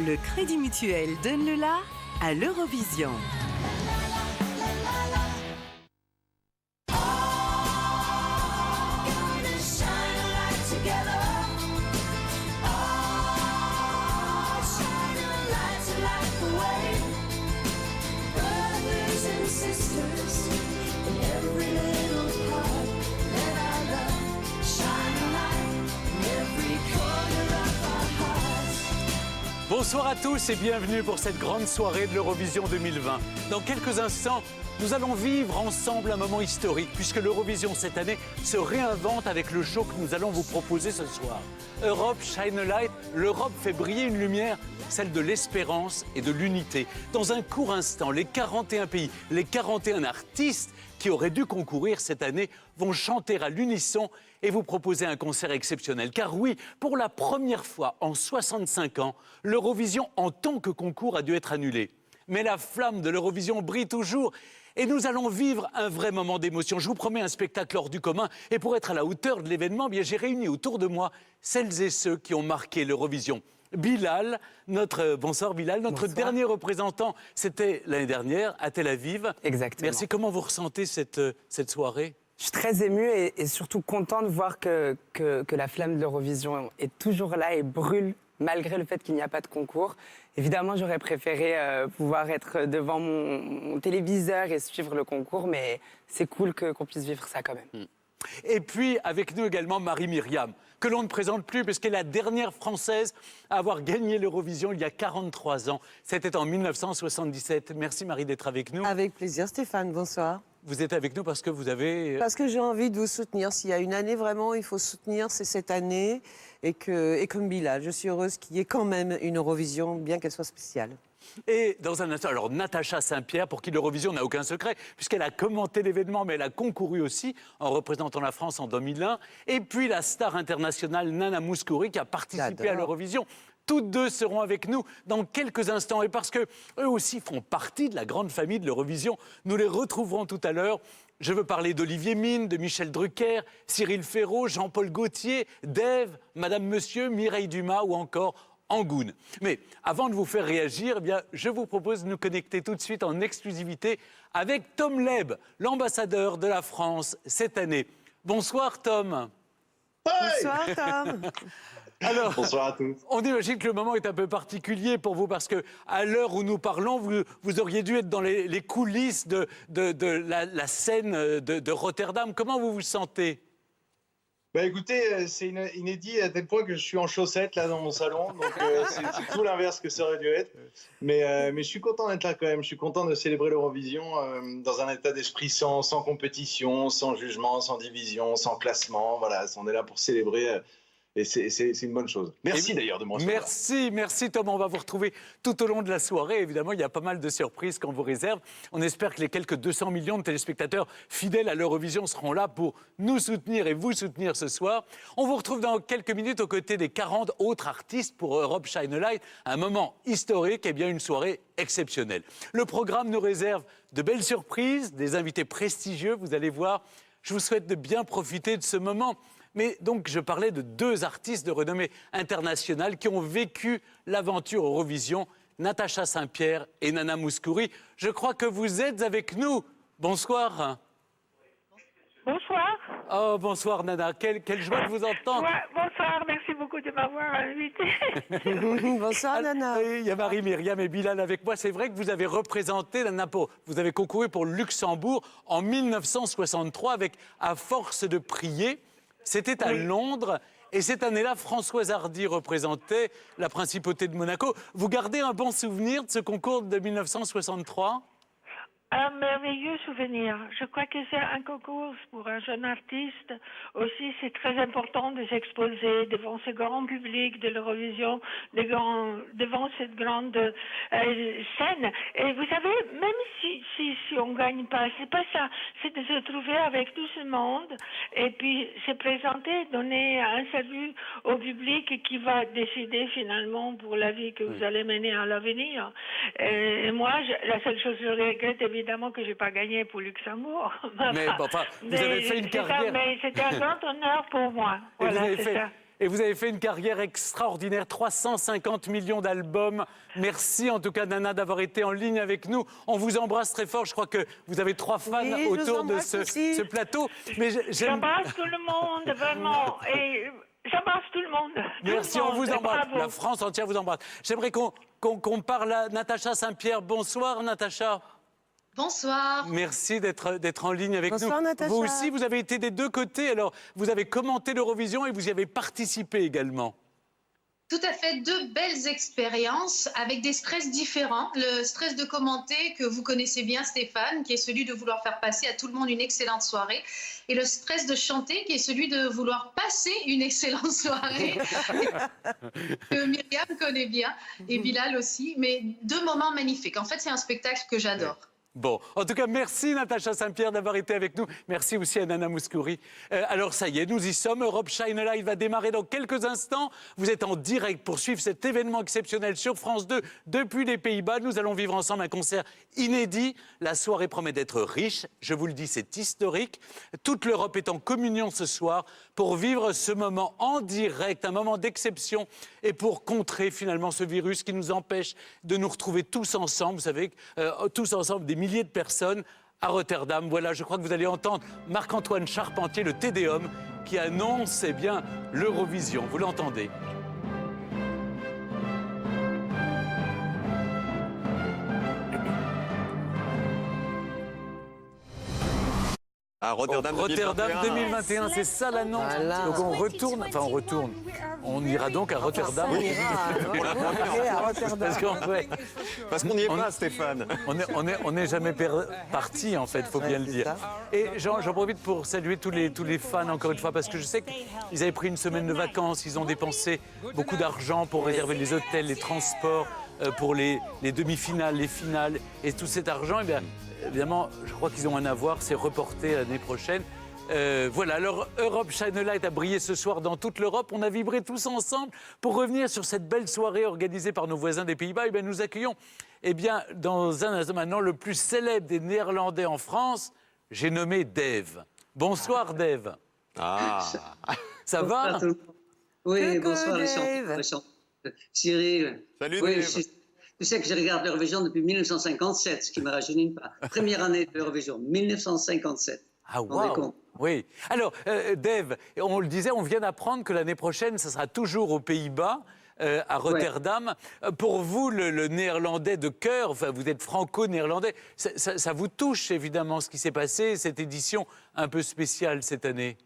Le Crédit Mutuel donne le la à l'Eurovision. Bonsoir à tous et bienvenue pour cette grande soirée de l'Eurovision 2020. Dans quelques instants, nous allons vivre ensemble un moment historique puisque l'Eurovision cette année se réinvente avec le show que nous allons vous proposer ce soir. Europe Shine a Light, l'Europe fait briller une lumière, celle de l'espérance et de l'unité. Dans un court instant, les 41 pays, les 41 artistes qui auraient dû concourir cette année vont chanter à l'unisson et vous proposer un concert exceptionnel. Car oui, pour la première fois en 65 ans, l'Eurovision en tant que concours a dû être annulée. Mais la flamme de l'Eurovision brille toujours et nous allons vivre un vrai moment d'émotion. Je vous promets un spectacle hors du commun et pour être à la hauteur de l'événement, j'ai réuni autour de moi celles et ceux qui ont marqué l'Eurovision. Bilal, bonsoir Bilal, notre dernier représentant, c'était l'année dernière à Tel Aviv. Exactement. Merci, comment vous ressentez cette soirée ? Je suis très émue et surtout content de voir que la flamme de l'Eurovision est toujours là et brûle malgré le fait qu'il n'y a pas de concours. Évidemment, j'aurais préféré pouvoir être devant mon téléviseur et suivre le concours, mais c'est cool qu'on puisse vivre ça quand même. Et puis, avec nous également, Marie-Myriam, que l'on ne présente plus, puisqu'elle est la dernière Française à avoir gagné l'Eurovision il y a 43 ans. C'était en 1977. Merci Marie d'être avec nous. Avec plaisir Stéphane, bonsoir. Vous êtes avec nous parce que vous avez... Parce que j'ai envie de vous soutenir. S'il y a une année vraiment il faut soutenir, c'est cette année. Et comme Bilal, je suis heureuse qu'il y ait quand même une Eurovision, bien qu'elle soit spéciale. Et dans un instant, alors Natacha Saint-Pierre, pour qui l'Eurovision n'a aucun secret, puisqu'elle a commenté l'événement, mais elle a concouru aussi en représentant la France en 2001. Et puis la star internationale Nana Mouskouri, qui a participé à l'Eurovision. Toutes deux seront avec nous dans quelques instants. Et parce qu'eux aussi font partie de la grande famille de l'Eurovision, nous les retrouverons tout à l'heure. Je veux parler d'Olivier Mine, de Michel Drucker, Cyril Ferraud, Jean-Paul Gaultier, Dave, Madame Monsieur, Mireille Dumas ou encore Angoune. Mais avant de vous faire réagir, je vous propose de nous connecter tout de suite en exclusivité avec Tom Leb, l'ambassadeur de la France cette année. Bonsoir Tom. Hey, bonsoir Tom. Alors, bonsoir à tous. On imagine que le moment est un peu particulier pour vous parce qu'à l'heure où nous parlons, vous auriez dû être dans les coulisses de la scène de Rotterdam. Comment vous vous sentez ? Écoutez, c'est inédit à tel point que je suis en chaussettes là dans mon salon, donc c'est tout l'inverse que ça aurait dû être. Mais je suis content d'être là quand même, je suis content de célébrer l'Eurovision dans un état d'esprit sans compétition, sans jugement, sans division, sans classement. Voilà, on est là pour célébrer. Et c'est une bonne chose. Merci d'ailleurs de me recevoir. Merci Tom, on va vous retrouver tout au long de la soirée. Évidemment, il y a pas mal de surprises qu'on vous réserve. On espère que les quelques 200 millions de téléspectateurs fidèles à l'Eurovision seront là pour nous soutenir et vous soutenir ce soir. On vous retrouve dans quelques minutes aux côtés des 40 autres artistes pour Europe Shine a Light. Un moment historique et bien une soirée exceptionnelle. Le programme nous réserve de belles surprises, des invités prestigieux, vous allez voir. Je vous souhaite de bien profiter de ce moment. Mais donc, je parlais de deux artistes de renommée internationale qui ont vécu l'aventure Eurovision, Natacha Saint-Pierre et Nana Mouskouri. Je crois que vous êtes avec nous. Bonsoir. Bonsoir. Oh, bonsoir Nana. Quelle joie de vous entendre. Ouais, bonsoir, merci beaucoup de m'avoir invité. Bonsoir Nana. Il y a Marie-Myriam et Bilal avec moi. C'est vrai que vous avez représenté vous avez concouru pour Luxembourg en 1963 avec À force de prier. C'était à Londres et cette année-là, Françoise Hardy représentait la principauté de Monaco. Vous gardez un bon souvenir de ce concours de 1963 ? Un merveilleux souvenir. Je crois que c'est un concours pour un jeune artiste. Aussi, c'est très important de s'exposer devant ce grand public de l'Eurovision, devant cette grande scène. Et vous savez, même si on gagne pas, c'est pas ça. C'est de se trouver avec tout ce monde et puis se présenter, donner un salut au public qui va décider finalement pour la vie que vous allez mener à l'avenir. Et moi, la seule chose que je regrette, évidemment, que j'ai pas gagné pour Luxembourg. Mais bon, enfin, vous avez fait une carrière. Mais c'était un grand honneur pour moi. Voilà, c'est ça. Et vous avez fait une carrière extraordinaire, 350 millions d'albums. Merci en tout cas, Nana, d'avoir été en ligne avec nous. On vous embrasse très fort. Je crois que vous avez 3 fans Oui, je vous autour de embrasse aussi. ce plateau. Mais J'embrasse tout le monde, vraiment. Et j'embrasse tout le monde. Merci, on vous embrasse. La France entière vous embrasse. J'aimerais qu'on parle à Natacha Saint-Pierre. Bonsoir, Natacha. Bonsoir. Merci d'être en ligne avec Bonsoir, nous. Natacha. Vous aussi, vous avez été des deux côtés. Alors, vous avez commenté l'Eurovision et vous y avez participé également. Tout à fait, 2 belles expériences avec des stress différents. Le stress de commenter que vous connaissez bien, Stéphane, qui est celui de vouloir faire passer à tout le monde une excellente soirée. Et le stress de chanter, qui est celui de vouloir passer une excellente soirée. Que Myriam connaît bien, et Bilal aussi. Mais 2 moments magnifiques. En fait, c'est un spectacle que j'adore. Bon, en tout cas, merci Natacha Saint-Pierre d'avoir été avec nous. Merci aussi à Nana Mouskouri. Alors ça y est, nous y sommes. Europe Shine Live va démarrer dans quelques instants. Vous êtes en direct pour suivre cet événement exceptionnel sur France 2 depuis les Pays-Bas. Nous allons vivre ensemble un concert inédit. La soirée promet d'être riche. Je vous le dis, c'est historique. Toute l'Europe est en communion ce soir pour vivre ce moment en direct, un moment d'exception et pour contrer finalement ce virus qui nous empêche de nous retrouver tous ensemble. Vous savez, tous ensemble, des milliers de personnes à Rotterdam. Voilà, je crois que vous allez entendre Marc-Antoine Charpentier, le Te Deum, qui annonce bien l'Eurovision. Vous l'entendez? À Rotterdam, Rotterdam 2021, c'est ça l'annonce. Voilà. Donc on retourne. On ira donc à Rotterdam. On ira à Rotterdam. Parce qu'on n'y est pas, Stéphane. On n'est jamais parti, en fait, il faut bien le dire. Et j'en profite pour saluer tous les fans, encore une fois, parce que je sais qu'ils avaient pris une semaine de vacances, ils ont dépensé beaucoup d'argent pour réserver les hôtels, les transports, pour les demi-finales, les finales. Et tout cet argent, eh bien, évidemment, je crois qu'ils ont un avoir, c'est reporté l'année prochaine. Voilà, alors Europe Shine Light a brillé ce soir dans toute l'Europe. On a vibré tous ensemble pour revenir sur cette belle soirée organisée par nos voisins des Pays-Bas. Et bien, nous accueillons, dans un instant maintenant, le plus célèbre des Néerlandais en France. J'ai nommé Dave. Bonsoir, Dave. Ah. Ça va? Oui, Coucou, bonsoir, Dave. le chanteur. Cyril. Salut, Oui, Dave. tu sais que je regarde l'Eurovision depuis 1957, ce qui ne me rajeunit pas. Première année de l'Eurovision, 1957. Ah, Vous vous rendez waouh. compte? Oui. Alors, Dave, on le disait, on vient d'apprendre que l'année prochaine, ça sera toujours aux Pays-Bas, à Rotterdam. Pour vous, le néerlandais de cœur, enfin, vous êtes franco-néerlandais, ça vous touche évidemment ce qui s'est passé, cette édition un peu spéciale cette année?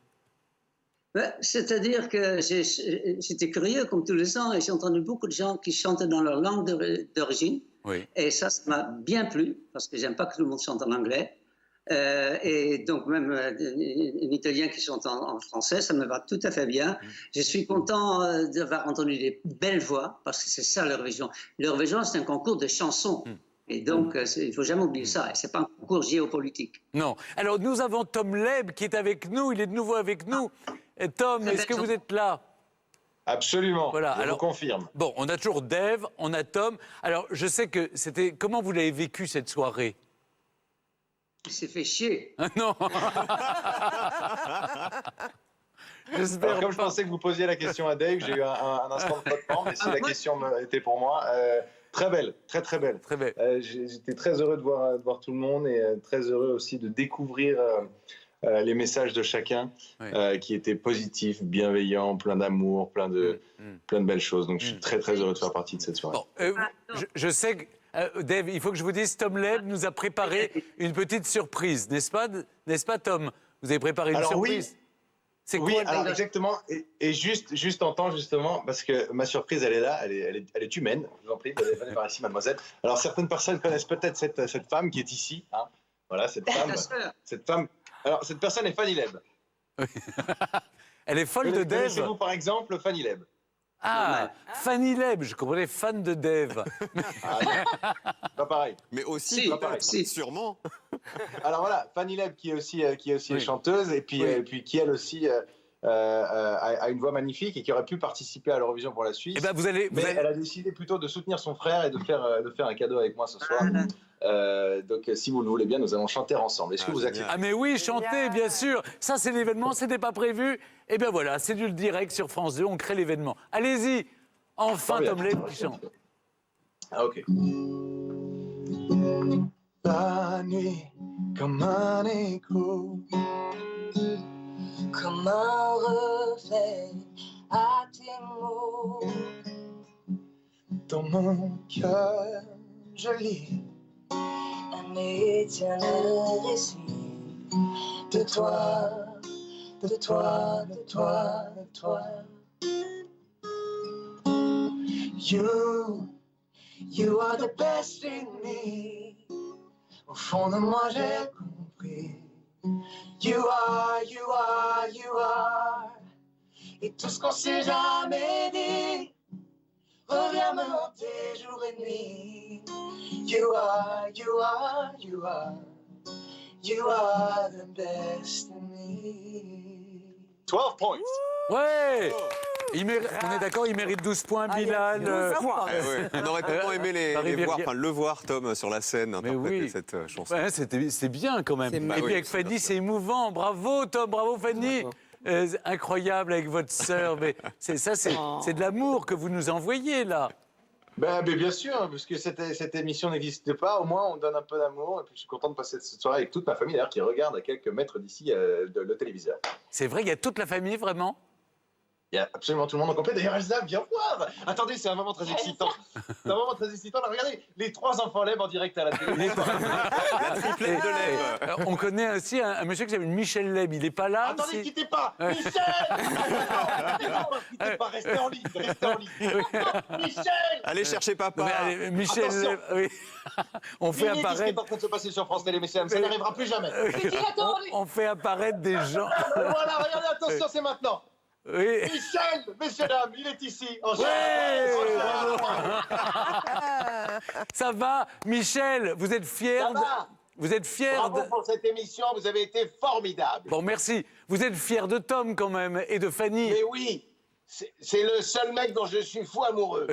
Ouais, c'est-à-dire que j'étais curieux comme tous les ans et j'ai entendu beaucoup de gens qui chantaient dans leur langue d'origine. Oui. Et ça m'a bien plu parce que j'aime pas que tout le monde chante en anglais. Et donc même un Italien qui chante en français, ça me va tout à fait bien. Je suis content d'avoir entendu des belles voix parce que c'est ça l'Eurovision. L'Eurovision, c'est un concours de chansons. Et donc, il ne faut jamais oublier ça. Et ce n'est pas un concours géopolitique. Non. Alors, nous avons Tom Leb qui est avec nous. Il est de nouveau avec nous. Et Tom, est-ce que vous êtes là? Absolument, Voilà, je alors- vous confirme. Bon, on a toujours Dave, on a Tom. Alors, je sais que c'était... Comment vous l'avez vécu, cette soirée? Il s'est fait chier. Non. J'espère Alors, comme je pas. pensais que vous posiez la question à Dave, j'ai eu un instant de flottement, mais si la question était pour moi, très belle, très très belle. Très bien. J'étais très heureux de voir tout le monde et très heureux aussi de découvrir les messages de chacun Oui. qui étaient positifs, bienveillants, plein d'amour, plein de belles choses. Donc je suis très très heureux de faire partie de cette soirée. Bon, je sais que, Dave, il faut que je vous dise, Tom Leb nous a préparé une petite surprise, n'est-ce pas, Tom? Vous avez préparé une Alors, surprise? C'est Oui, quoi? alors exactement, et juste en temps justement, parce que ma surprise elle est là, elle est humaine, je vous en prie, venez par ici mademoiselle. Alors certaines personnes connaissent peut-être cette femme qui est ici, hein. Voilà, cette femme, alors cette personne est Fanny Leb. Elle est folle de Dave. Connaissez-vous par exemple Fanny Leb? Ah, Fanny Leb, je comprenais, fan de Dave. Ah, non, pas pareil. Mais aussi, Si, peut-être, si. sûrement. Alors voilà, Fanny Leb qui est aussi Oui. chanteuse et puis, Oui. et puis qui elle aussi a une voix magnifique et qui aurait pu participer à l'Eurovision pour la Suisse. Eh ben, vous allez... Elle a décidé plutôt de soutenir son frère et de faire un cadeau avec moi ce soir. Donc, si vous le voulez bien, nous allons chanter ensemble. Est-ce que vous acceptez? Ah mais oui, chanter, bien sûr. Ça, c'est l'événement, c'était pas prévu. Et bien voilà, c'est du direct sur France 2, on crée l'événement. Allez-y, enfin Tom Leb qui chante. Ah, ok. La nuit, comme un écho, comme un reflet à tes mots. Dans mon cœur, je lis Un éternel récit de toi, de toi, de toi, de toi. You are the best in me. Au fond de moi, j'ai compris. You are. Et tout ce qu'on s'est jamais dit revient me hanter jour et nuit. You are the best in me. 12 points. Ouais. On est d'accord, il mérite 12 points, Bilal. On aurait tellement aimé Marie-Myriam. le voir, Tom, sur la scène, interpréter cette chanson. Ouais, c'était bien quand même. Et puis avec Fanny, c'est émouvant. Bravo Tom, bravo Fanny. Incroyable avec votre sœur. Mais c'est de l'amour que vous nous envoyez là. Mais bien sûr, parce que cette émission n'existe pas, au moins on donne un peu d'amour. Et puis je suis content de passer cette soirée avec toute ma famille d'ailleurs qui regarde à quelques mètres d'ici le téléviseur. C'est vrai, il y a toute la famille vraiment? Il y a absolument tout le monde en complet. D'ailleurs, Elsa, viens voir. Attendez, c'est un moment très excitant. C'est un moment très excitant. Là, regardez, les 3 enfants Leb en direct à la télé. La triplette de Leb. On connaît aussi un monsieur qui s'appelle Michel Leb. Il n'est pas là. Attendez, quittez pas. Michel. Quittez pas, restez en ligne. Michel. Allez chercher papa. Mais, Michel Leb, oui. On fait apparaître... Ce qui est en train de se passer sur France Télé, mais ça n'arrivera plus jamais. On fait apparaître des gens. Voilà, regardez, attention, c'est maintenant. Oui. Michel, messieurs, dames, il est ici. Ça va, Michel, vous êtes fier Vous êtes fier Bravo pour cette émission, vous avez été formidable. Bon, merci. Vous êtes fier de Tom quand même et de Fanny. Mais oui, c'est le seul mec dont je suis fou amoureux.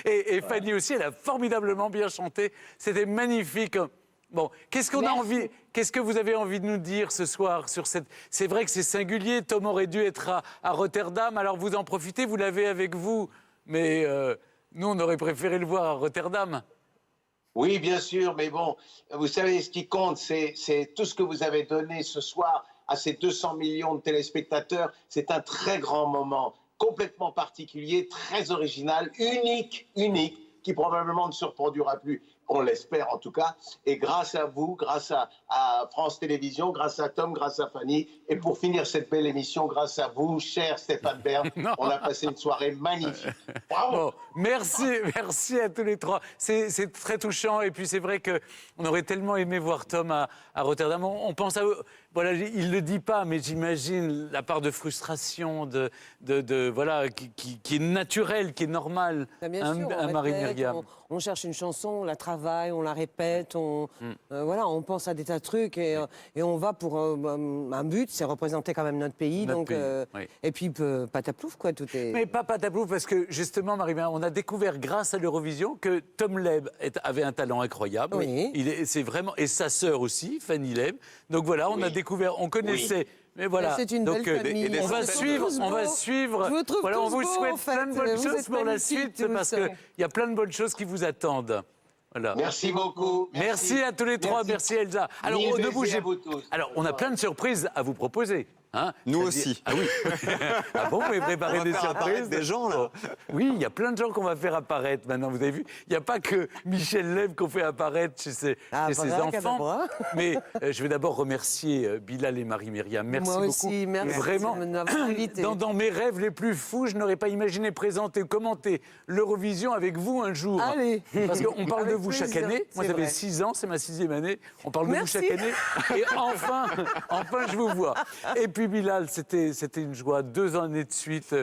Et Fanny aussi, elle a formidablement bien chanté. C'était magnifique. Bon, qu'est-ce que vous avez envie de nous dire ce soir sur cette... C'est vrai que c'est singulier, Tom aurait dû être à Rotterdam, alors vous en profitez, vous l'avez avec vous, mais nous, on aurait préféré le voir à Rotterdam. Oui, bien sûr, mais bon, vous savez, ce qui compte, c'est tout ce que vous avez donné ce soir à ces 200 millions de téléspectateurs. C'est un très grand moment, complètement particulier, très original, unique, qui probablement ne se reproduira plus. On l'espère en tout cas. Et grâce à vous, grâce à France Télévisions, grâce à Tom, grâce à Fanny, et pour finir cette belle émission, grâce à vous, cher Stéphane Bern, on a passé une soirée magnifique. Bravo. Bon, merci à tous les trois. C'est très touchant. Et puis c'est vrai qu'on aurait tellement aimé voir Tom à Rotterdam. On pense à... Voilà, il ne le dit pas, mais j'imagine la part de frustration, voilà, qui est naturelle, qui est normale. Bien sûr, à Marie-Myriam. On cherche une chanson, on la travaille, on la répète, voilà, on pense à des tas de trucs et on va pour un but, c'est représenter quand même notre pays. Oui. Et puis pataplouf, quoi, tout est... Mais pas pataplouf, parce que justement, Marie-Myriam, on a découvert grâce à l'Eurovision que Tom Leb avait un talent incroyable. Oui. C'est vraiment... Et sa sœur aussi, Fanny Leb. Donc voilà, on a découvert, on connaissait... Oui. Mais voilà, c'est une belle famille. on va suivre. Voilà, on vous souhaite plein de bonnes choses pour la suite parce qu'il y a plein de bonnes choses qui vous attendent. Voilà. Merci beaucoup. Merci à tous les trois. Merci Elsa. Alors, ne bougez pas. Alors, on a plein de surprises à vous proposer. Hein, nous aussi. Ah oui. Ah bon, vous pouvez préparer des surprises des gens, là. Oui, il y a plein de gens qu'on va faire apparaître maintenant, vous avez vu. Il n'y a pas que Michel Leb qu'on fait apparaître chez ses enfants. Mais je vais d'abord remercier Bilal et Marie-Myriam. Merci beaucoup. Moi aussi, merci. Vraiment, dans mes rêves les plus fous, je n'aurais pas imaginé présenter ou commenter l'Eurovision avec vous un jour. Allez. Parce qu'on parle de vous chaque année. Moi, ça fait 6 ans, c'est ma 6e année. On parle de vous chaque année. Et enfin, je vous vois. Et puis, Bilal, c'était une joie, 2 années de suite.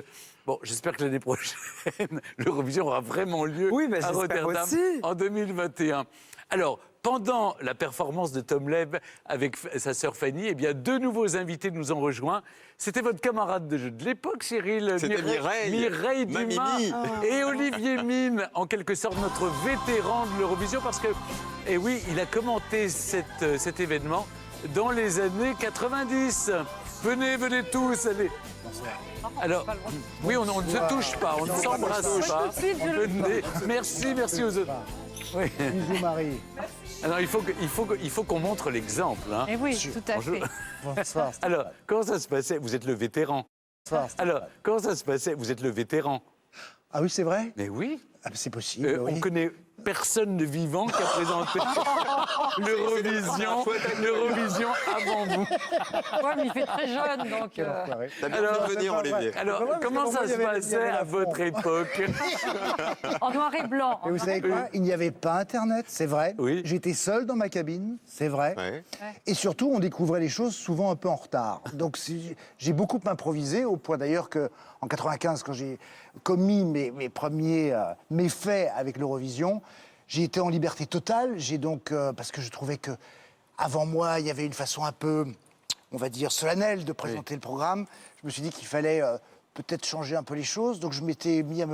Bon, j'espère que l'année prochaine, l'Eurovision aura vraiment lieu à Rotterdam en 2021. Alors, pendant la performance de Tom Leb avec sa sœur Fanny, eh bien, 2 nouveaux invités nous ont rejoints. C'était votre camarade de jeu de l'époque, Cyril. C'était Mireille Dumas et Olivier Mine, en quelque sorte notre vétéran de l'Eurovision, parce que, eh oui, il a commenté cet événement dans les années 90. Venez tous, allez. Alors, oui, on ne se touche pas, on ne s'embrasse pas. Venez. Merci aux autres. Oui. Bisous Marie. Alors, il faut qu'on montre l'exemple. Hein. Et oui, tout à fait. Bonsoir. Alors, comment ça se passait? Vous êtes le vétéran. Bonsoir. Alors, comment ça se passait? Vous êtes le vétéran. Ah oui, c'est vrai? Mais oui. Ah, c'est possible. Oui. On connaît personne de vivant qui a présenté l'Eurovision avant vous. Ouais, mais il fait très jeune, donc... T'as bien fait venir, Olivier. Alors, comment ça se passait à votre époque? En noir et blanc. Et vous savez quoi? Il n'y avait pas Internet, c'est vrai. Oui. J'étais seul dans ma cabine, c'est vrai. Ouais. Et surtout, on découvrait les choses souvent un peu en retard. Donc, j'ai beaucoup improvisé, au point d'ailleurs qu'en 95, quand j'ai commis mes premiers méfaits avec l'Eurovision, j'ai été en liberté totale. J'ai donc, parce que je trouvais que avant moi, il y avait une façon un peu, on va dire, solennelle de présenter le programme. Je me suis dit qu'il fallait peut-être changer un peu les choses. Donc je m'étais mis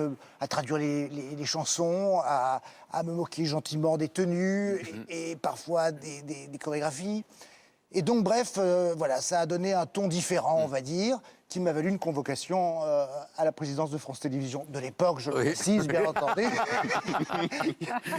à traduire les chansons, à me moquer gentiment des tenues et parfois des chorégraphies. Et donc, bref, voilà, ça a donné un ton différent, on va dire, qui m'a valu une convocation à la présidence de France Télévisions de l'époque, je le précise, bien entendu,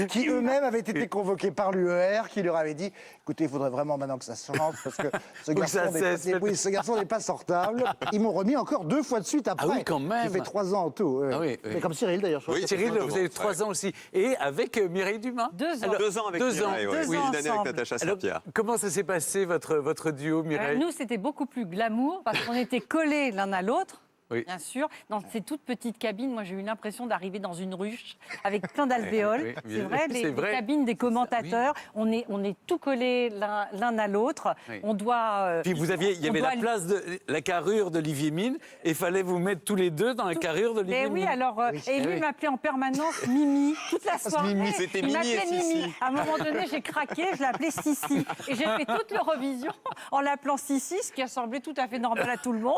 qui eux-mêmes avaient été convoqués par l'UER, qui leur avait dit, écoutez, il faudrait vraiment maintenant que ça se change, parce que ce garçon n'est pas sortable. Ils m'ont remis encore 2 fois de suite après. Ah oui, quand même. J'ai fait 3 ans en tout. Ah oui. Mais comme Cyril, d'ailleurs. Oui, Cyril, vous avez 3 ans aussi. Et avec Mireille Dumas. 2 ans. Alors, 2 ans avec Mireille, Deux oui. ans Une année avec ensemble. Natacha Saint-Pierre. Comment ça s'est passé, votre duo, Mireille? Nous, c'était beaucoup plus glamour, parce qu'on était collés l'un à l'autre. Oui. Bien sûr, dans ces toutes petites cabines, moi j'ai eu l'impression d'arriver dans une ruche avec plein d'alvéoles. Oui, C'est vrai, c'est les vrai. cabines des commentateurs, on est tout collés l'un à l'autre. Oui. On doit. Puis il y avait la place de la carrure d'Olivier Mine, et il fallait vous mettre tous les deux dans la carrure d'Olivier Mais Mine. oui, alors, et lui, il m'appelait en permanence Mimi, toute la soirée. Mimi, c'était Il Mimi m'appelait et Sissi. Mimi. À un moment donné, j'ai craqué, je l'appelais Sissi. Et j'ai fait toute l'Eurovision en l'appelant Sissi, ce qui a semblé tout à fait normal à tout le monde.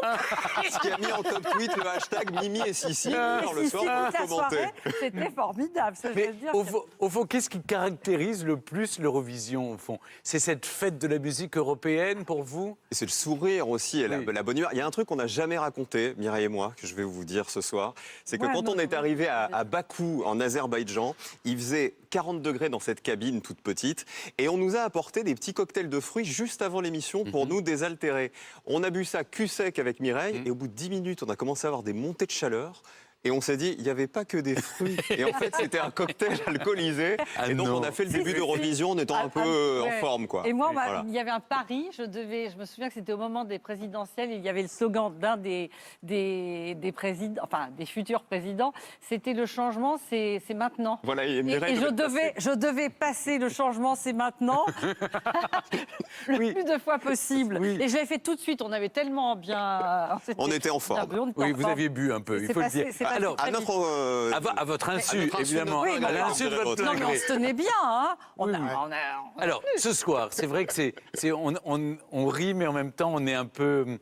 Ce qui a mis en top tweet le hashtag Mimi et Sissi Et le Sissi, soir toute pour la commenter. soirée, c'était formidable. Ça, je Mais veux dire au fond, qu'est-ce qui caractérise le plus l'Eurovision, au fond? C'est cette fête de la musique européenne, pour vous? Et c'est le sourire aussi et Oui. la bonne humeur. Il y a un truc qu'on n'a jamais raconté, Mireille et moi, que je vais vous dire ce soir. C'est que Ouais, quand non, on est non. arrivé à Bakou, en Azerbaïdjan, il faisait 40 degrés dans cette cabine toute petite. Et on nous a apporté des petits cocktails de fruits juste avant l'émission pour nous désaltérer. On a bu ça cul sec avec Mireille. Et au bout de 10 minutes, on a commencé à avoir des montées de chaleur. Et on s'est dit, il n'y avait pas que des fruits. Et en fait, c'était un cocktail alcoolisé. Ah et donc, non. on a fait le début d'Eurovision en étant un peu en ouais. forme, quoi. Et moi, Voilà. il y avait un pari. Je me souviens que c'était au moment des présidentielles. Il y avait le slogan d'un des présidents, enfin des futurs présidents. C'était le changement, c'est maintenant. Voilà, et Et Mireille je devais passer le changement, c'est maintenant, le plus de fois possible. Oui. Et je l'ai fait tout de suite. On avait tellement bien. On était en forme. Oui, vous aviez bu un peu, il faut le dire. Alors, À notre, à votre insu, évidemment. Oui, mais à l'insu de votre non, mais on degré. se tenait bien, hein. Alors, ce soir, c'est vrai que on rit, mais en même temps, on est un peu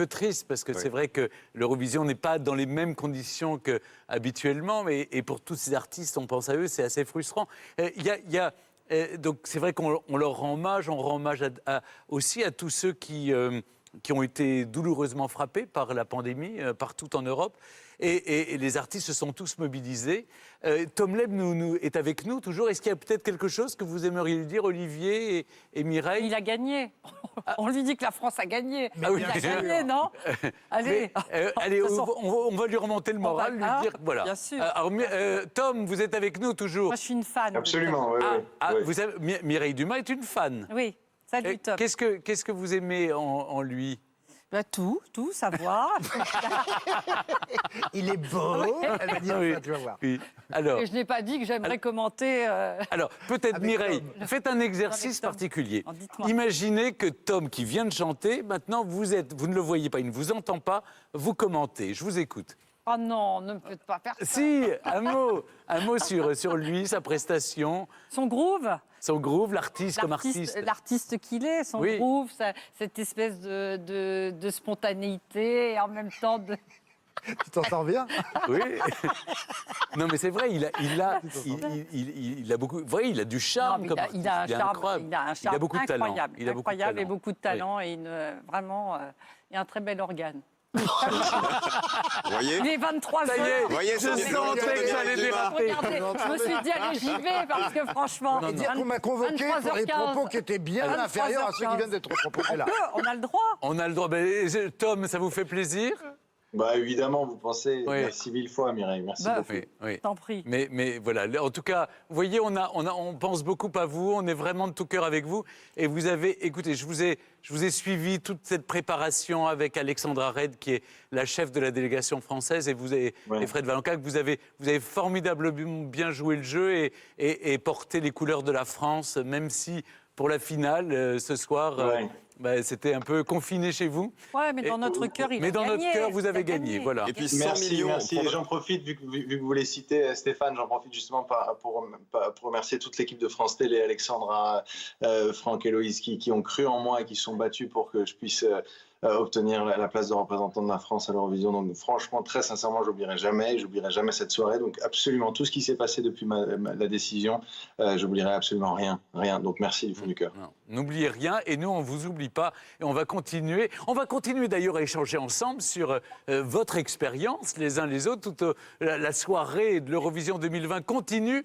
triste, parce que c'est vrai que l'Eurovision n'est pas dans les mêmes conditions qu'habituellement, et pour tous ces artistes, on pense à eux, c'est assez frustrant. Donc, c'est vrai qu'on leur rend hommage, on rend hommage aussi à tous ceux qui ont été douloureusement frappés par la pandémie partout en Europe. Et les artistes se sont tous mobilisés. Tom Leb est avec nous toujours. Est-ce qu'il y a peut-être quelque chose que vous aimeriez lui dire, Olivier et Mireille? Il a gagné. On lui dit que la France a gagné. Ah oui, il a bien sûr. gagné, non? Allez. Allez, on va lui remonter le moral, lui dire voilà. Bien sûr. Alors, Tom, vous êtes avec nous toujours. Moi, je suis une fan. Absolument, oui. Vous savez, Mireille Dumas est une fan. Oui. Salut, Tom. Qu'est-ce que vous aimez en lui? Bah, tout, savoir. Il est beau. Elle va dire Oui. ça, tu vas voir. Oui. Alors, Et je n'ai pas dit que j'aimerais commenter. Alors, peut-être Avec Mireille, Tom. faites un exercice Avec Tom. particulier. Oh, dites-moi. Imaginez que Tom, qui vient de chanter, maintenant vous ne le voyez pas, il ne vous entend pas, vous commentez. Je vous écoute. Oh non, ne me faites pas faire ça. Si, un mot sur lui, sa prestation, Son groove, l'artiste comme artiste. l'artiste qu'il est, son Oui. groove, cette espèce de spontanéité et en même temps de... Tu t'en sors bien? Oui. Non, mais c'est vrai, il a beaucoup. Vrai, il a du charme Non, mais comme il a un artiste, charme, incroyable. il a un charme beaucoup de talent. incroyable, Il a beaucoup de incroyable et talent. beaucoup de talent et vraiment et un très bel organe. Vous voyez? Il est 23 Ça y est, heures. Vous voyez, je c'est des sentais que ça allait démarrer. démarrer. Regardez, je me suis dit, allez, j'y vais parce que franchement... Et dire qu'on m'a convoqué pour les 23h15. propos qui étaient bien inférieurs à ceux qui viennent d'être proposés là. On a le droit. On a le droit. Tom, ça vous fait plaisir? Bah évidemment, vous pensez. Oui. Merci mille fois, Mireille. Merci Bah, beaucoup. Oui, oui. T'en prie. Mais voilà, en tout cas, vous voyez, on pense beaucoup à vous, on est vraiment de tout cœur avec vous. Et vous avez, écoutez, je vous ai suivi toute cette préparation avec Alexandra Red, qui est la chef de la délégation française, et vous avez, Ouais. et Fred Valenca, que vous avez formidablement bien joué le jeu et porté les couleurs de la France, même si pour la finale, ce soir, Ouais. c'était un peu confiné chez vous. Ouais, mais dans notre cœur, il a Mais dans gagné. notre cœur, vous Il a avez gagné, voilà. Et puis 100 Merci, millions. merci. pour Et le- j'en profite, vu que vous voulez citer Stéphane, j'en profite justement pour remercier toute l'équipe de France Télé, Alexandra, Franck, Héloïse, qui ont cru en moi et qui se sont battus pour que je puisse obtenir la place de représentant de la France à l'Eurovision. Donc franchement, très sincèrement, j'oublierai jamais cette soirée. Donc absolument tout ce qui s'est passé depuis la décision, j'oublierai absolument rien. Donc merci du fond du cœur. Non, n'oubliez rien et nous, on ne vous oublie pas. Et on va continuer. On va continuer d'ailleurs à échanger ensemble sur votre expérience, les uns les autres. Toute la soirée de l'Eurovision 2020 continue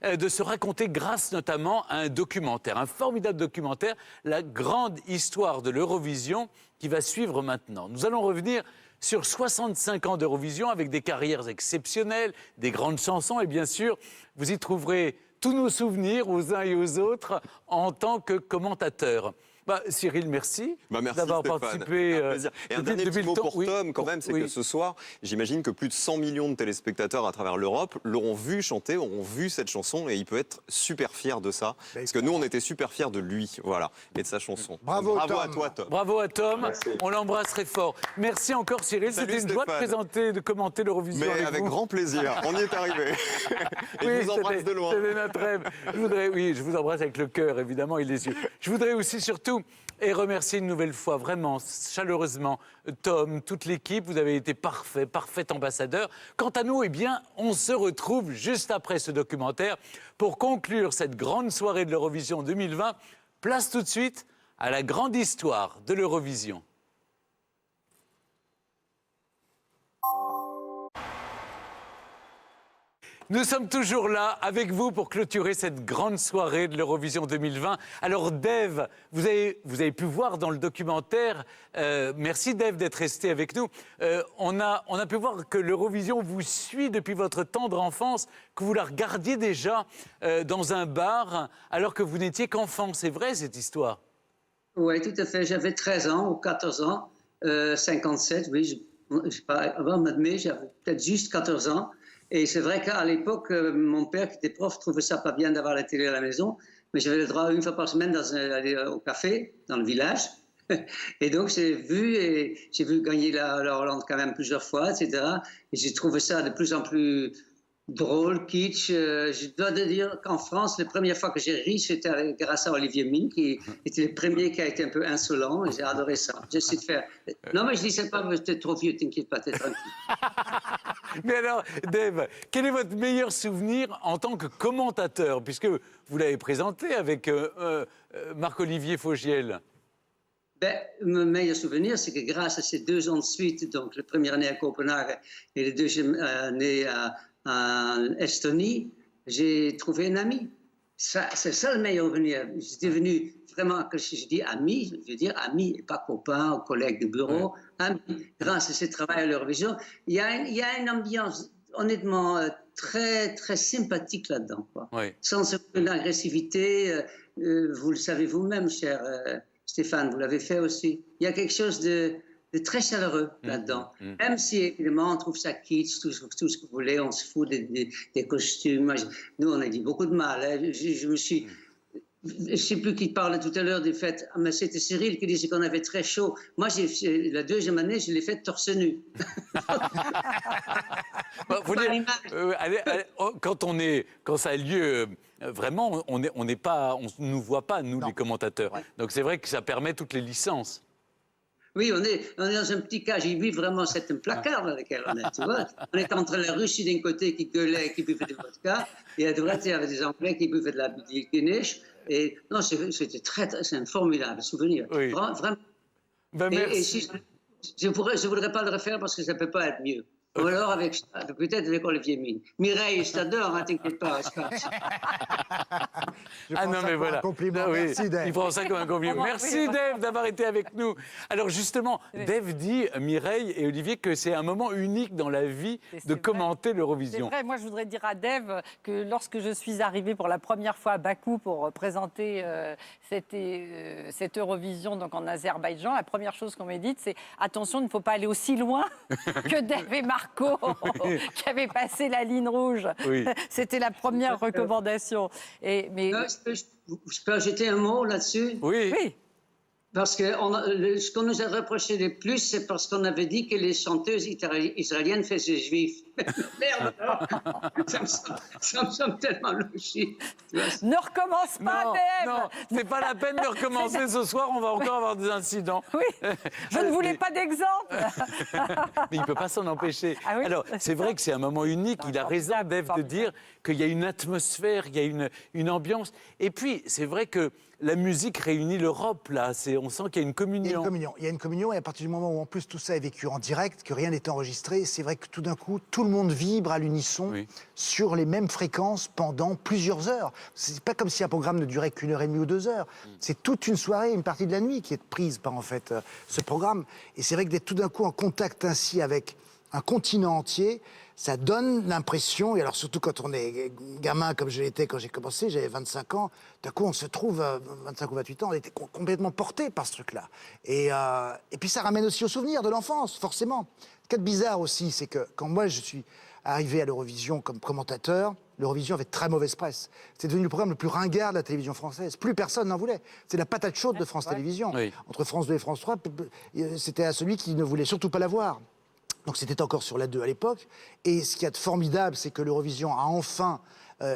de se raconter grâce notamment à un documentaire, un formidable documentaire, la grande histoire de l'Eurovision qui va suivre maintenant. Nous allons revenir sur 65 ans d'Eurovision avec des carrières exceptionnelles, des grandes chansons et bien sûr, vous y trouverez tous nos souvenirs aux uns et aux autres en tant que commentateurs. Cyril, merci, merci d'avoir Stéphane. participé. Un plaisir. Et un dernier petit mot pour Tom, quand même, c'est oui. que ce soir, j'imagine que plus de 100 millions de téléspectateurs à travers l'Europe l'auront vu chanter, auront vu cette chanson, et il peut être super fier de ça. Parce que nous, on était super fiers de lui, voilà, et de sa chanson. Bravo, Bravo Tom. à toi, Tom. Bravo à Tom, Merci. on l'embrasse très fort. Merci encore Cyril, Salut, c'était une joie de Stéphane. présenter, de commenter l'Eurovision Mais avec vous. grand plaisir, on y est arrivé. Et je vous embrasse de loin. C'était notre rêve. Je vous embrasse avec le cœur, évidemment, et les yeux. Je voudrais aussi surtout remercier une nouvelle fois, vraiment, chaleureusement, Tom, toute l'équipe. Vous avez été parfait ambassadeur. Quant à nous, on se retrouve juste après ce documentaire pour conclure cette grande soirée de l'Eurovision 2020. Place tout de suite à la grande histoire de l'Eurovision. Nous sommes toujours là avec vous pour clôturer cette grande soirée de l'Eurovision 2020. Alors Dave, vous avez pu voir dans le documentaire, merci Dave d'être resté avec nous, on a pu voir que l'Eurovision vous suit depuis votre tendre enfance, que vous la regardiez déjà dans un bar alors que vous n'étiez qu'enfant. C'est vrai cette histoire? Oui, tout à fait. J'avais 13 ans ou 14 ans, 57, oui, je sais pas, avant mai, j'avais peut-être juste 14 ans. Et c'est vrai qu'à l'époque, mon père, qui était prof, trouvait ça pas bien d'avoir la télé à la maison, mais j'avais le droit une fois par semaine d'aller au café, dans le village. Et donc, j'ai vu gagner la Hollande quand même plusieurs fois, etc. Et j'ai trouvé ça de plus en plus drôle, kitsch. Je dois dire qu'en France, la première fois que j'ai ri, c'était grâce à Olivier Mine, qui était le premier qui a été un peu insolent, et j'ai adoré ça. J'essaie de faire... Non, mais je dis, c'est pas, t'es trop vieux, t'inquiète pas, t'es tranquille. Mais alors, Dave, quel est votre meilleur souvenir en tant que commentateur, puisque vous l'avez présenté avec Marc-Olivier Fogiel? Mon meilleur souvenir, c'est que grâce à ces 2 ans de suite, donc la première année à Copenhague et la deuxième année en Estonie, j'ai trouvé un ami. C'est ça le meilleur souvenir. J'étais devenu vraiment, quand je dis ami, je veux dire ami et pas copain ou collègue de bureau. Ami. Grâce à ce travail à l'Eurovision, il y a une ambiance honnêtement très, très sympathique là-dedans. Oui. Sans aucune agressivité. Vous le savez vous-même, cher Stéphane, vous l'avez fait aussi. Il y a quelque chose de très chaleureux là-dedans. Même si, évidemment, on trouve ça kitsch, tout ce que vous voulez, on se fout des costumes. Nous, on a dit beaucoup de mal. Hein. Je me suis Je ne sais plus qui parlait tout à l'heure des fêtes. Ah, mais c'était Cyril qui disait qu'on avait très chaud. Moi, la deuxième année, je l'ai faite torse nu. Faut dire, quand ça a lieu, vraiment, on ne nous voit pas, nous, les commentateurs. Ouais. Donc c'est vrai que ça permet toutes les licences. Oui, on est dans un petit cage. Il vit vraiment, c'est un placard dans lequel on est, tu vois. On est entre la Russie d'un côté qui gueulait, qui buvait du vodka, et à droite, il y avait des Anglais qui buvaient de la Guinness. Et non, c'est un formidable souvenir. Oui. Vraiment. Ben, et si, je ne voudrais pas le refaire parce que ça ne peut pas être mieux. Ou alors peut-être avec Olivier Mine. Mireille, je t'adore, hein, t'inquiète pas. Ah non, mais voilà. Un compliment. Oui, merci, Dave. Il prend ça comme un compliment. Merci, Dave, d'avoir été avec nous. Alors, justement, Dave dit, Mireille et Olivier, que c'est un moment unique dans la vie de commenter l'Eurovision. C'est vrai, moi, je voudrais dire à Dave que lorsque je suis arrivée pour la première fois à Bakou pour présenter cette Eurovision donc en Azerbaïdjan, la première chose qu'on m'a dite, c'est attention, il ne faut pas aller aussi loin que Dave et Marco qui avaient passé la ligne rouge. Oui. C'était la première recommandation. Je peux ajouter un mot là-dessus? Oui. Parce que ce qu'on nous a reproché le plus, c'est parce qu'on avait dit que les chanteuses israéliennes faisaient juifs. Merde, ça me semble tellement logique. Ne recommence pas, Dave. Non, c'est pas la peine de recommencer ce soir, on va encore avoir des incidents. Oui, je ne voulais pas d'exemple. Mais il ne peut pas s'en empêcher. Ah oui, alors, c'est vrai que c'est un moment unique, il a raison, Dave, de dire qu'il y a une atmosphère, il y a une ambiance. Et puis, c'est vrai que la musique réunit l'Europe, là. On sent qu'il y a une communion. Il y a une communion, et à partir du moment où, en plus, tout ça est vécu en direct, que rien n'est enregistré, c'est vrai que tout d'un coup, tout le monde vibre à l'unisson sur les mêmes fréquences pendant plusieurs heures. C'est pas comme si un programme ne durait qu'1 heure et demie ou 2 heures. C'est toute une soirée, une partie de la nuit qui est prise par, en fait, ce programme. Et c'est vrai que d'être tout d'un coup en contact ainsi avec un continent entier, ça donne l'impression, et alors surtout quand on est gamin comme je l'étais quand j'ai commencé, j'avais 25 ans, d'un coup on se trouve, 25 ou 28 ans, on était complètement porté par ce truc-là. Et puis ça ramène aussi aux souvenirs de l'enfance, forcément. Ce qui est bizarre aussi, c'est que quand moi je suis arrivé à l'Eurovision comme commentateur, l'Eurovision avait très mauvaise presse. C'est devenu le programme le plus ringard de la télévision française. Plus personne n'en voulait. C'est la patate chaude de France Télévisions. Oui. Entre France 2 et France 3, c'était à celui qui ne voulait surtout pas la voir. Donc c'était encore sur la 2 à l'époque. Et ce qu'il y a de formidable, c'est que l'Eurovision a enfin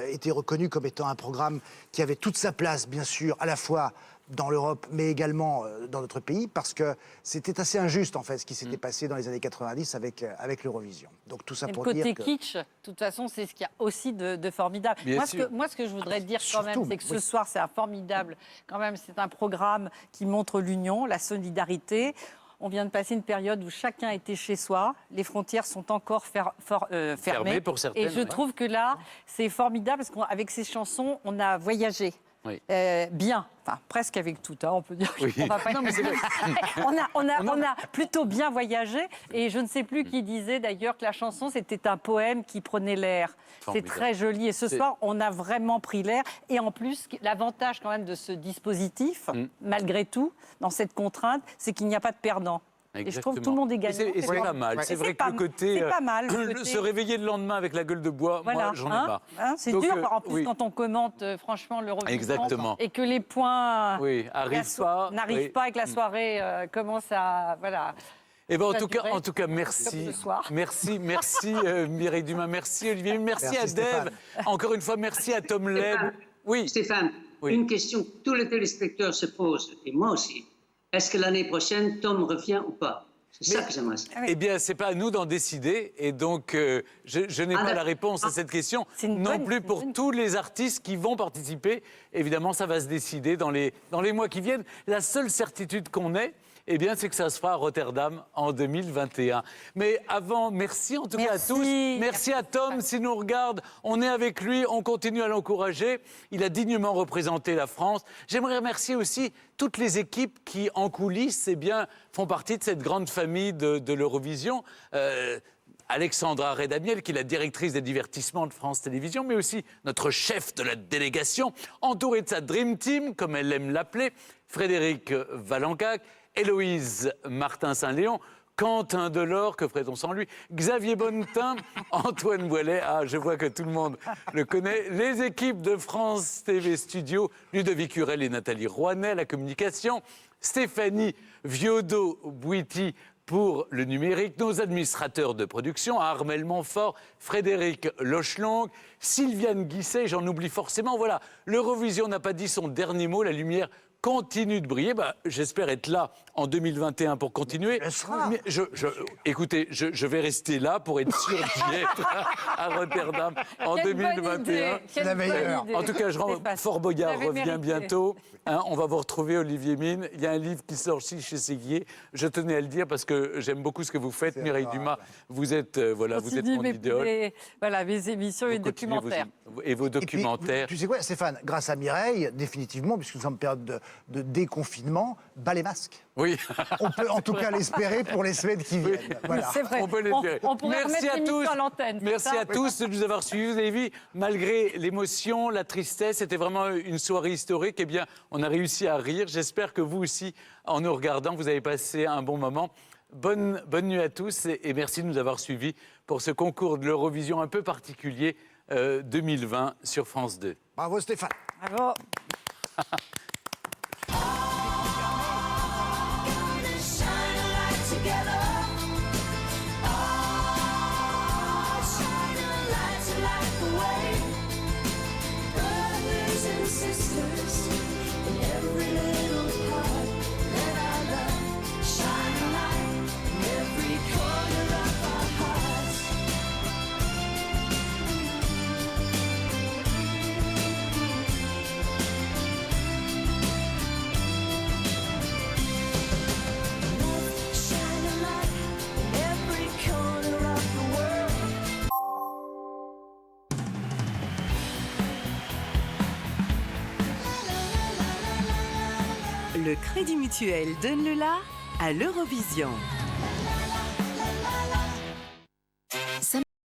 été reconnu comme étant un programme qui avait toute sa place, bien sûr, à la fois dans l'Europe, mais également dans notre pays, parce que c'était assez injuste, en fait, ce qui s'était passé dans les années 90 avec l'Eurovision. Donc tout ça pour dire que... Le côté kitsch, de toute façon, c'est ce qu'il y a aussi de formidable. Moi, ce que je voudrais dire quand même, c'est que ce soir, c'est un formidable... Quand même, c'est un programme qui montre l'union, la solidarité. On vient de passer une période où chacun était chez soi. Les frontières sont encore fermées pour certaines. Et je trouve que là, c'est formidable parce qu'avec ces chansons, on a voyagé. Oui. Bien, enfin presque avec tout, hein, on peut dire. Oui. On va pas... on a plutôt bien voyagé, et je ne sais plus qui disait d'ailleurs que la chanson c'était un poème qui prenait l'air. C'est très joli, et ce soir on a vraiment pris l'air, et en plus l'avantage quand même de ce dispositif, malgré tout, dans cette contrainte, c'est qu'il n'y a pas de perdant. Exactement. Et je trouve que tout le monde est gagnant. Et c'est pas mal. C'est vrai que le côté, se réveiller le lendemain avec la gueule de bois, voilà, moi, j'en ai marre. C'est dur, en plus, quand on commente, franchement, l'Eurovision. Et que les points n'arrivent pas et que la soirée commence à... Voilà. Eh ben, en tout cas, merci. Merci, Mireille Dumas. Merci, Olivier. Merci à Dave. Encore une fois, merci à Tom Leb. Oui. Stéphane, une question que tous les téléspectateurs se posent, et moi aussi. Est-ce que l'année prochaine, Tom revient ou pas? C'est ça que j'aimerais savoir. Eh bien, c'est pas à nous d'en décider. Et donc, je n'ai pas la réponse à cette question. Non plus pour tous les artistes qui vont participer. Évidemment, ça va se décider dans les mois qui viennent. La seule certitude qu'on ait, eh bien, c'est que ça se fera à Rotterdam en 2021. Mais avant, merci en tout cas à tous. Merci à Tom, s'il nous regarde. On est avec lui, on continue à l'encourager. Il a dignement représenté la France. J'aimerais remercier aussi toutes les équipes qui, en coulisses, eh bien, font partie de cette grande famille de l'Eurovision. Alexandra Redamiel, qui est la directrice des divertissements de France Télévisions, mais aussi notre chef de la délégation, entouré de sa Dream Team, comme elle aime l'appeler, Frédéric Valencac, Héloïse Martin-Saint-Léon, Quentin Delors, que ferait-on sans lui? Xavier Bonnetin, Antoine Boilet, ah, je vois que tout le monde le connaît. Les équipes de France TV Studio, Ludovic Hurel et Nathalie Rouanet, la communication. Stéphanie Viodo-Bouiti pour le numérique. Nos administrateurs de production, Armel Montfort, Frédéric Lochelong, Sylviane Guisset, j'en oublie forcément. Voilà, l'Eurovision n'a pas dit son dernier mot, la lumière continue de briller. J'espère être là en 2021 pour continuer. Mais écoutez, je vais rester là pour être sûr d'y être à Rotterdam en 2021. En tout cas, Fort Boyard revient bientôt. On va vous retrouver, Olivier Mine. Il y a un livre qui sort aussi chez Séguier. Je tenais à le dire parce que j'aime beaucoup ce que vous faites. Mireille Dumas, vous êtes mon idole. Mes émissions et documentaires. Et vos documentaires. Et puis, tu sais quoi, Stéphane, grâce à Mireille, définitivement, puisque nous sommes en période de déconfinement, bas les masques. Oui. On peut en tout cas l'espérer pour les semaines qui viennent. Voilà. C'est vrai. On peut l'espérer. On pourrait remettre l'émission à l'antenne. Merci à tous de nous avoir suivis. Vous avez vu, malgré l'émotion, la tristesse, c'était vraiment une soirée historique. Eh bien, on a réussi à rire. J'espère que vous aussi, en nous regardant, vous avez passé un bon moment. Bonne nuit à tous et merci de nous avoir suivis pour ce concours de l'Eurovision un peu particulier 2020 sur France 2. Bravo Stéphane. Bravo. Le Crédit Mutuel donne le la à l'Eurovision.